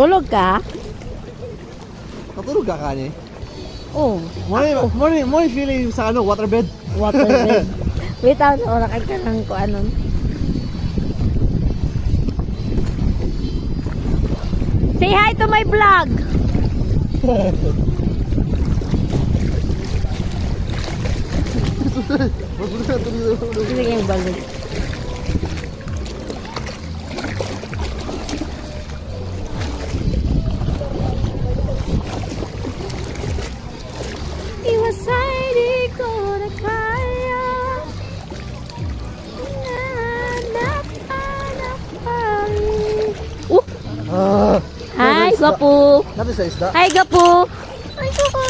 Tulog ka? Natulog ka kani? Oo. Mo feeling sa ano, waterbed. Waterbed. Wait, orakay ka ng kung ano. Say hi to my vlog. Sige yung balon. Iwasay di ko na kaya. Hi, Gapu. Natin sa isda. Hi, Gapu. Hi, Gapu.